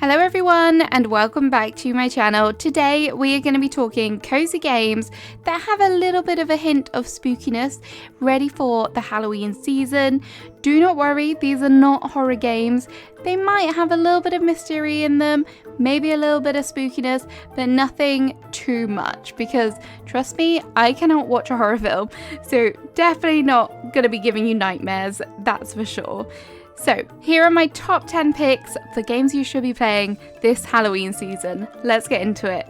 Hello everyone and welcome back to my channel. Today we are going to be talking cozy games that have a little bit of a hint of spookiness, ready for the Halloween season. Do not worry, these are not horror games. They might have a little bit of mystery in them, maybe a little bit of spookiness, but nothing too much because trust me, I cannot watch a horror film, so definitely not going to be giving you nightmares, that's for sure. So, here are my top 10 picks for games you should be playing this Halloween season. Let's get into it.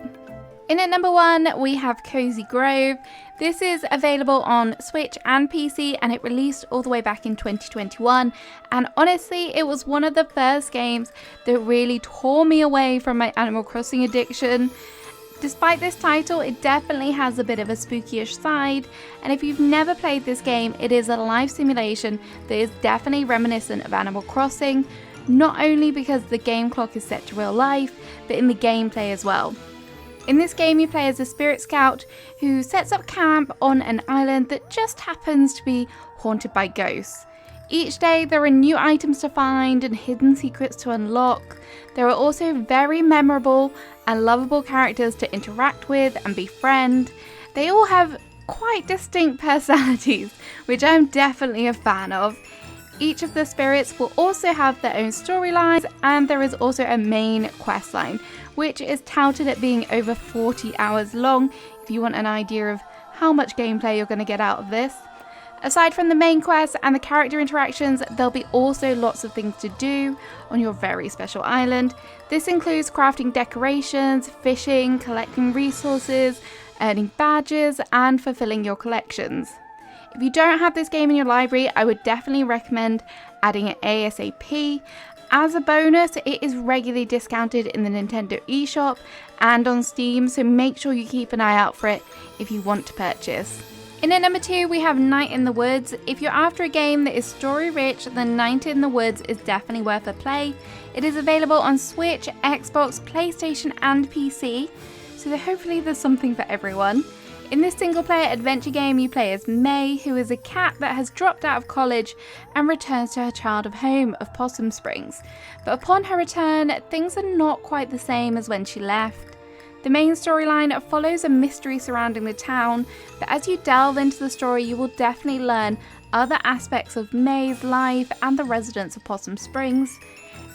In at number 1, we have Cozy Grove. This is available on Switch and PC and it released all the way back in 2021. And honestly, it was one of the first games that really tore me away from my Animal Crossing addiction. Despite this title, it definitely has a bit of a spooky-ish side, and if you've never played this game, it is a life simulation that is definitely reminiscent of Animal Crossing, not only because the game clock is set to real life, but in the gameplay as well. In this game, you play as a spirit scout who sets up camp on an island that just happens to be haunted by ghosts. Each day there are new items to find and hidden secrets to unlock. There are also very memorable and lovable characters to interact with and befriend. They all have quite distinct personalities, which I'm definitely a fan of. Each of the spirits will also have their own storylines, and there is also a main quest line, which is touted at being over 40 hours long, if you want an idea of how much gameplay you're going to get out of this. Aside from the main quest and the character interactions, there'll be also lots of things to do on your very special island. This includes crafting decorations, fishing, collecting resources, earning badges, and fulfilling your collections. If you don't have this game in your library, I would definitely recommend adding it ASAP. As a bonus, it is regularly discounted in the Nintendo eShop and on Steam, so make sure you keep an eye out for it if you want to purchase. In at number 2, we have Night in the Woods. If you're after a game that is story rich, then Night in the Woods is definitely worth a play. It is available on Switch, Xbox, PlayStation and PC, so hopefully there's something for everyone. In this single player adventure game, you play as May, who is a cat that has dropped out of college and returns to her childhood home of Possum Springs. But upon her return, things are not quite the same as when she left. The main storyline follows a mystery surrounding the town, but as you delve into the story, you will definitely learn other aspects of May's life and the residents of Possum Springs,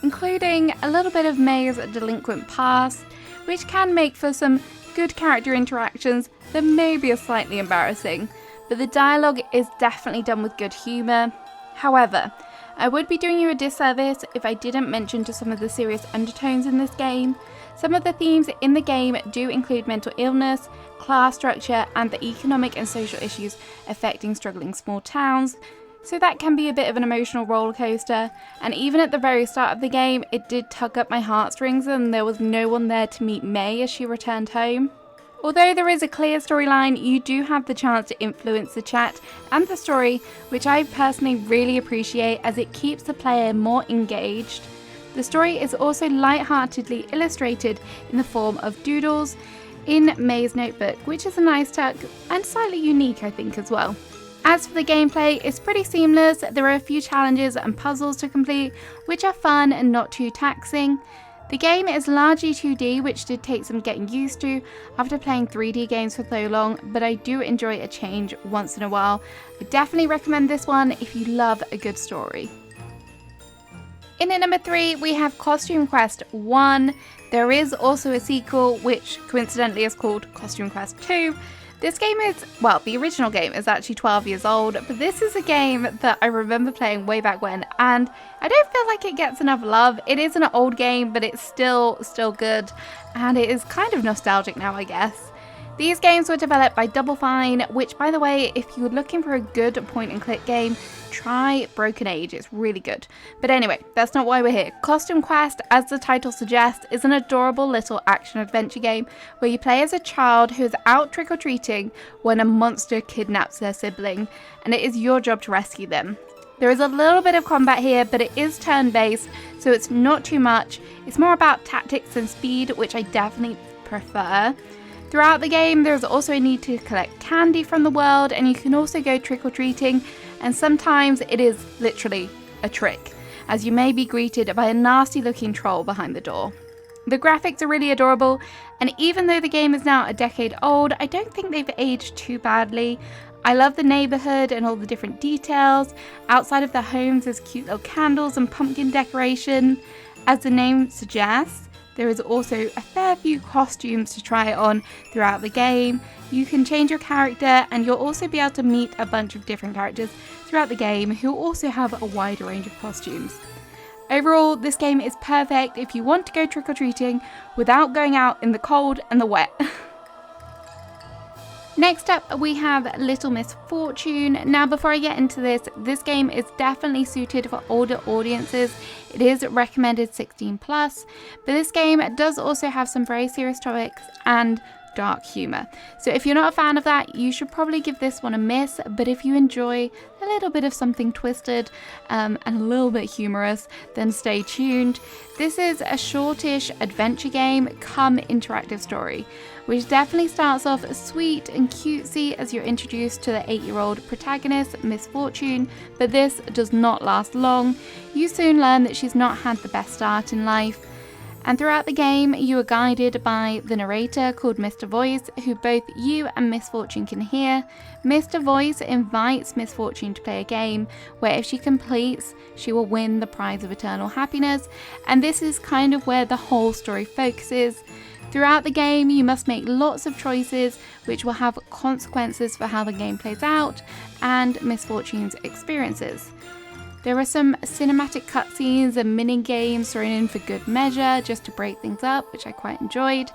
including a little bit of May's delinquent past, which can make for some good character interactions that may be slightly embarrassing, but the dialogue is definitely done with good humour. However, I would be doing you a disservice if I didn't mention just some of the serious undertones in this game. Some of the themes in the game do include mental illness, class structure, and the economic and social issues affecting struggling small towns, so that can be a bit of an emotional roller coaster, and even at the very start of the game, it did tug up my heartstrings and there was no one there to meet May as she returned home. Although there is a clear storyline, you do have the chance to influence the chat and the story, which I personally really appreciate as it keeps the player more engaged. The story is also light-heartedly illustrated in the form of doodles in May's notebook, which is a nice touch and slightly unique, I think, as well. As for the gameplay, it's pretty seamless. There are a few challenges and puzzles to complete, which are fun and not too taxing. The game is largely 2D, which did take some getting used to after playing 3D games for so long, but I do enjoy a change once in a while. I definitely recommend this one if you love a good story. In at number 3, we have Costume Quest 1. There is also a sequel, which coincidentally is called Costume Quest 2. This game is, well, the original game is actually 12 years old, but this is a game that I remember playing way back when, and I don't feel like it gets enough love. It is an old game, but it's still good, and it is kind of nostalgic now, I guess. These games were developed by Double Fine, which, by the way, if you're looking for a good point-and-click game, try Broken Age, it's really good. But anyway, that's not why we're here. Costume Quest, as the title suggests, is an adorable little action-adventure game where you play as a child who is out trick-or-treating when a monster kidnaps their sibling, and it is your job to rescue them. There is a little bit of combat here, but it is turn-based, so it's not too much. It's more about tactics and speed, which I definitely prefer. Throughout the game, there's also a need to collect candy from the world, and you can also go trick-or-treating, and sometimes it is literally a trick. as you may be greeted by a nasty looking troll behind the door. The graphics are really adorable, and even though the game is now a decade old, I don't think they've aged too badly. I love the neighborhood and all the different details. Outside of the homes, there's cute little candles and pumpkin decoration. As the name suggests, there is also a fair few costumes to try on throughout the game. You can change your character, and you'll also be able to meet a bunch of different characters throughout the game who also have a wider range of costumes. Overall, this game is perfect if you want to go trick-or-treating without going out in the cold and the wet. Next up, we have Little Misfortune. Now, before I get into this game is definitely suited for older audiences. It is recommended 16 plus, but this game does also have some very serious topics and dark humor. So if you're not a fan of that, you should probably give this one a miss. But if you enjoy a little bit of something twisted and a little bit humorous, then stay tuned. This is a shortish adventure game come interactive story, which definitely starts off sweet and cutesy as you're introduced to the 8-year-old protagonist, Misfortune, but this does not last long. You soon learn that she's not had the best start in life. And throughout the game, you are guided by the narrator called Mr. Voice, who both you and Misfortune can hear. Mr. Voice invites Misfortune to play a game where if she completes, she will win the prize of eternal happiness. And this is kind of where the whole story focuses. Throughout the game, you must make lots of choices which will have consequences for how the game plays out and Misfortune's experiences. There are some cinematic cutscenes and mini games thrown in for good measure just to break things up, which I quite enjoyed.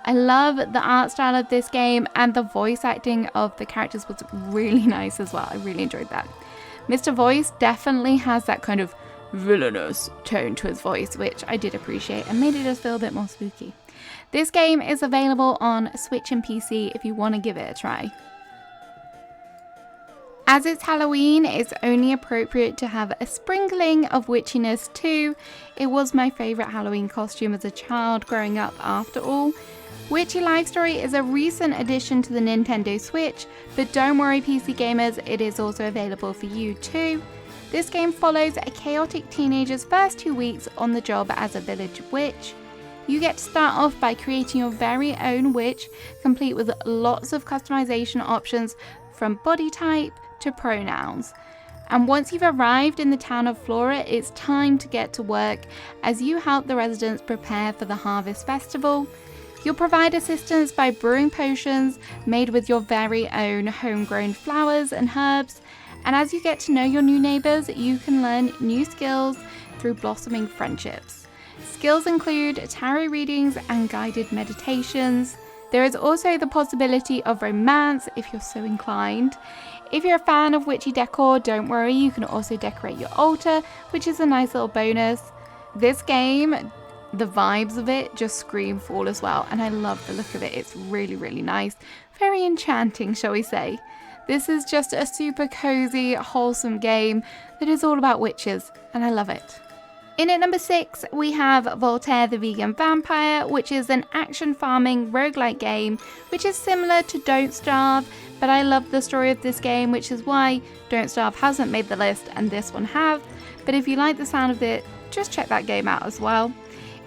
I love the art style of this game, and the voice acting of the characters was really nice as well. I really enjoyed that. Mr. Voice definitely has that kind of villainous tone to his voice, which I did appreciate and made it just feel a bit more spooky. This game is available on Switch and PC if you want to give it a try. As it's Halloween, it's only appropriate to have a sprinkling of witchiness too. It was my favourite Halloween costume as a child growing up after all. Witchy Life Story is a recent addition to the Nintendo Switch, but don't worry PC gamers, it is also available for you too. This game follows a chaotic teenager's first 2 weeks on the job as a village witch. You get to start off by creating your very own witch, complete with lots of customization options from body type to pronouns. And once you've arrived in the town of Flora, it's time to get to work as you help the residents prepare for the Harvest Festival. You'll provide assistance by brewing potions made with your very own homegrown flowers and herbs. And as you get to know your new neighbours, you can learn new skills through blossoming friendships. Skills include tarot readings and guided meditations. There is also the possibility of romance if you're so inclined. If you're a fan of witchy decor, don't worry, you can also decorate your altar, which is a nice little bonus. This game, the vibes of it just scream fall as well, and I love the look of it. It's really, really nice. Very enchanting, shall we say. This is just a super cozy, wholesome game that is all about witches, and I love it. In at number 6, we have Voltaire the Vegan Vampire, which is an action farming roguelike game, which is similar to Don't Starve, but I love the story of this game, which is why Don't Starve hasn't made the list and this one have. But if you like the sound of it, just check that game out as well.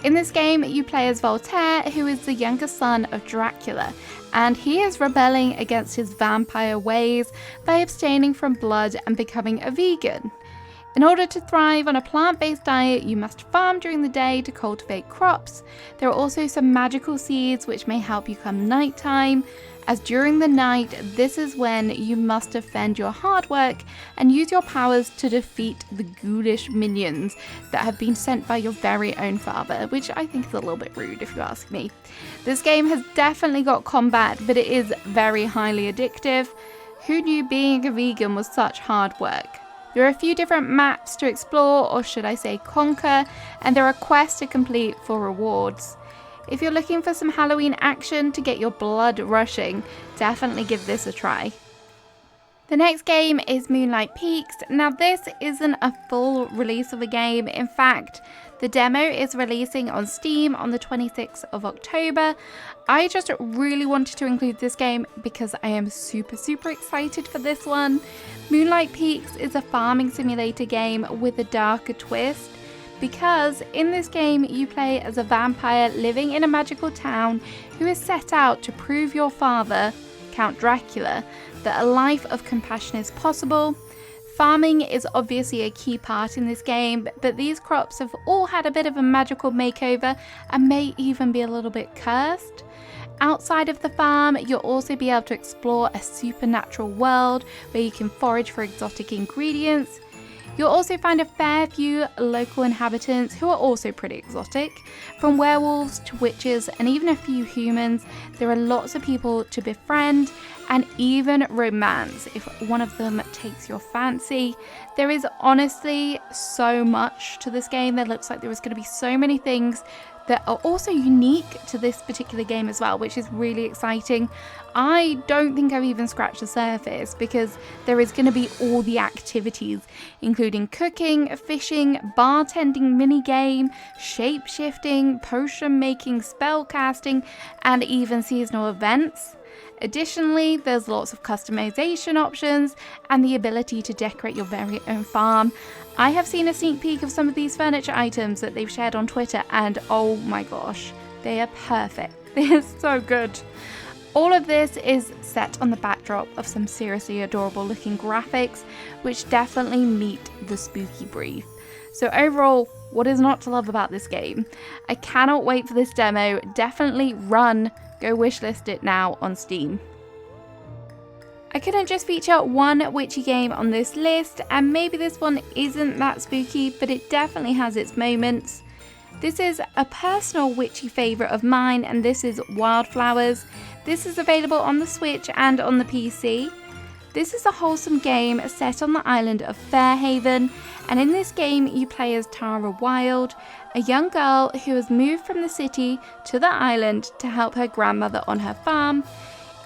In this game, you play as Voltaire, who is the younger son of Dracula, and he is rebelling against his vampire ways by abstaining from blood and becoming a vegan. In order to thrive on a plant-based diet, you must farm during the day to cultivate crops. There are also some magical seeds which may help you come nighttime, as during the night, this is when you must defend your hard work and use your powers to defeat the ghoulish minions that have been sent by your very own father, which I think is a little bit rude if you ask me. This game has definitely got combat, but it is very highly addictive. Who knew being a vegan was such hard work? There are a few different maps to explore, or should I say conquer, and there are quests to complete for rewards. If you're looking for some Halloween action to get your blood rushing, definitely give this a try. The next game is Moonlight Peaks. Now this isn't a full release of a game. In fact, The demo is releasing on Steam on the 26th of October. I just really wanted to include this game because I am super excited for this one. Moonlight Peaks is a farming simulator game with a darker twist, because in this game you play as a vampire living in a magical town who is set out to prove your father, Count Dracula, that a life of compassion is possible. Farming is obviously a key part in this game, but these crops have all had a bit of a magical makeover and may even be a little bit cursed. Outside of the farm, you'll also be able to explore a supernatural world where you can forage for exotic ingredients. You'll also find a fair few local inhabitants who are also pretty exotic. From werewolves to witches and even a few humans, there are lots of people to befriend and even romance if one of them takes your fancy. There is honestly so much to this game. There looks like there is going to be so many things that are also unique to this particular game as well, which is really exciting. I don't think I've even scratched the surface because there is going to be all the activities, including cooking, fishing, bartending minigame, shape-shifting, potion making, spell casting, and even seasonal events. Additionally, there's lots of customization options and the ability to decorate your very own farm. I have seen a sneak peek of some of these furniture items that they've shared on Twitter, and oh my gosh, they are perfect. They are so good. All of this is set on the backdrop of some seriously adorable looking graphics, which definitely meet the spooky brief. So overall, what is not to love about this game? I cannot wait for this demo. Definitely run. Go wishlist it now on Steam. I couldn't just feature one witchy game on this list, and maybe this one isn't that spooky, but it definitely has its moments. This is a personal witchy favourite of mine, and this is Wildflowers. This is available on the Switch and on the PC. This is a wholesome game set on the island of Fairhaven, and in this game you play as Tara Wilde, a young girl who has moved from the city to the island to help her grandmother on her farm.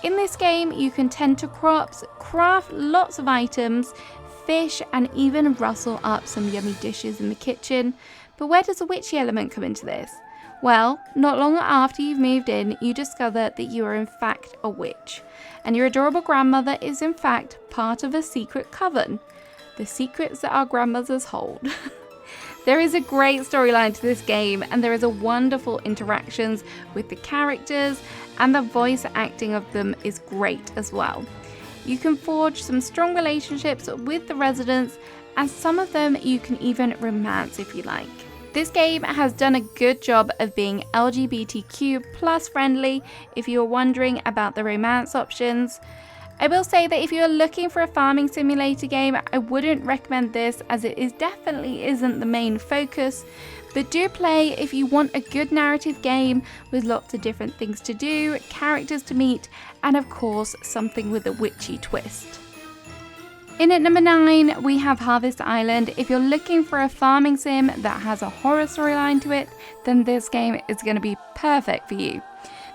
In this game you can tend to crops, craft lots of items, fish, and even rustle up some yummy dishes in the kitchen. But where does the witchy element come into this? Well, not long after you've moved in, you discover that you are in fact a witch, and your adorable grandmother is in fact part of a secret coven. The secrets that our grandmothers hold. There is a great storyline to this game, and there is a wonderful interactions with the characters, and the voice acting of them is great as well. You can forge some strong relationships with the residents, and some of them you can even romance if you like. This game has done a good job of being LGBTQ+ friendly if you are wondering about the romance options. I will say that if you are looking for a farming simulator game, I wouldn't recommend this, as it definitely isn't the main focus, but do play if you want a good narrative game with lots of different things to do, characters to meet, and of course something with a witchy twist. In at number 9, we have Harvest Island. If you're looking for a farming sim that has a horror storyline to it, then this game is going to be perfect for you.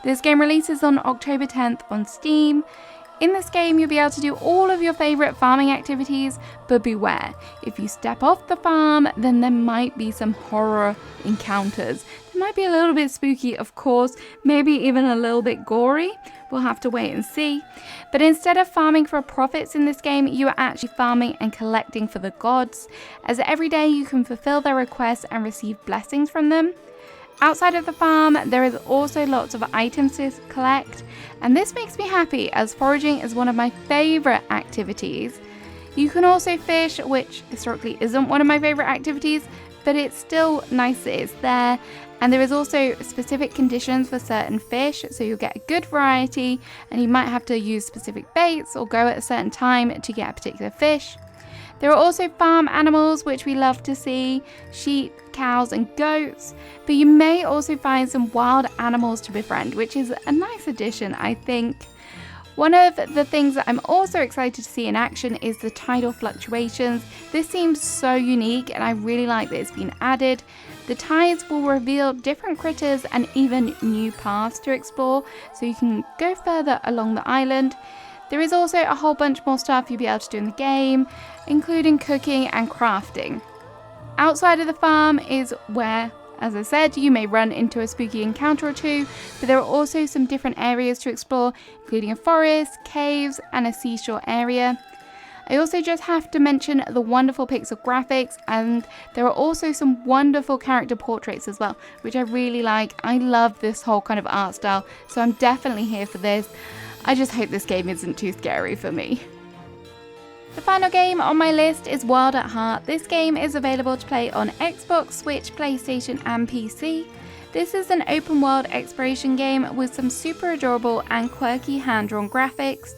This game releases on October 10th on Steam. In this game, you'll be able to do all of your favourite farming activities, but beware, if you step off the farm, then there might be some horror encounters. They might be a little bit spooky, of course, maybe even a little bit gory. We'll have to wait and see. But instead of farming for profits in this game, you are actually farming and collecting for the gods, as every day you can fulfill their requests and receive blessings from them. Outside of the farm, there is also lots of items to collect, and this makes me happy as foraging is one of my favourite activities. You can also fish, which historically isn't one of my favourite activities, but it's still nice that it's there. And there is also specific conditions for certain fish, so you'll get a good variety, and you might have to use specific baits or go at a certain time to get a particular fish. There are also farm animals, which we love to see, sheep, cows and goats, but you may also find some wild animals to befriend, which is a nice addition, I think. One of the things that I'm also excited to see in action is the tidal fluctuations. This seems so unique, and I really like that it's been added. The tides will reveal different critters and even new paths to explore, so you can go further along the island. There is also a whole bunch more stuff you'll be able to do in the game, including cooking and crafting. Outside of the farm is where, as I said, you may run into a spooky encounter or two, but there are also some different areas to explore, including a forest, caves, and a seashore area. I also just have to mention the wonderful pixel graphics, and there are also some wonderful character portraits as well, which I really like. I love this whole kind of art style, so I'm definitely here for this. I just hope this game isn't too scary for me. The final game on my list is Wild at Heart. This game is available to play on Xbox, Switch, PlayStation and PC. This is an open world exploration game with some super adorable and quirky hand-drawn graphics.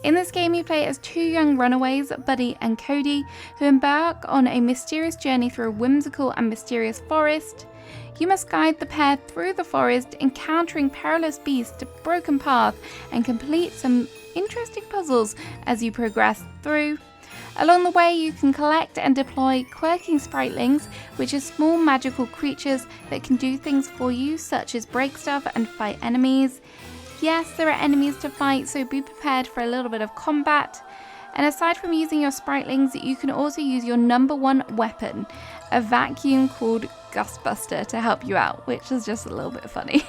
In this game you play as two young runaways, Buddy and Cody, who embark on a mysterious journey through a whimsical and mysterious forest. You must guide the pair through the forest, encountering perilous beasts, broken paths, and complete some interesting puzzles as you progress through. Along the way you can collect and deploy quirking spritlings, which are small magical creatures that can do things for you, such as break stuff and fight enemies. Yes, there are enemies to fight, so be prepared for a little bit of combat. And aside from using your spritlings, you can also use your number one weapon, a vacuum called Gustbuster, to help you out, which is just a little bit funny.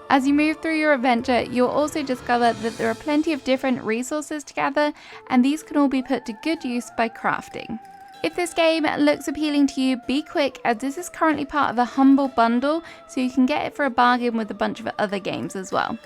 As you move through your adventure, you'll also discover that there are plenty of different resources to gather, and these can all be put to good use by crafting. If this game looks appealing to you, be quick, as this is currently part of a Humble Bundle, so you can get it for a bargain with a bunch of other games as well.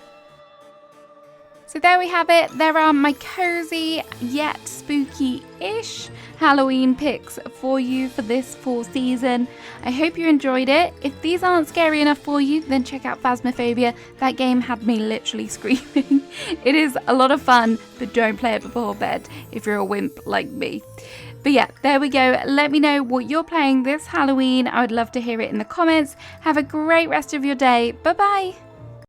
So there we have it. There are my cozy yet spooky-ish Halloween picks for you for this fall season. I hope you enjoyed it. If these aren't scary enough for you, then check out Phasmophobia. That game had me literally screaming. It is a lot of fun, but don't play it before bed if you're a wimp like me. But yeah, there we go. Let me know what you're playing this Halloween. I would love to hear it in the comments. Have a great rest of your day. Bye bye.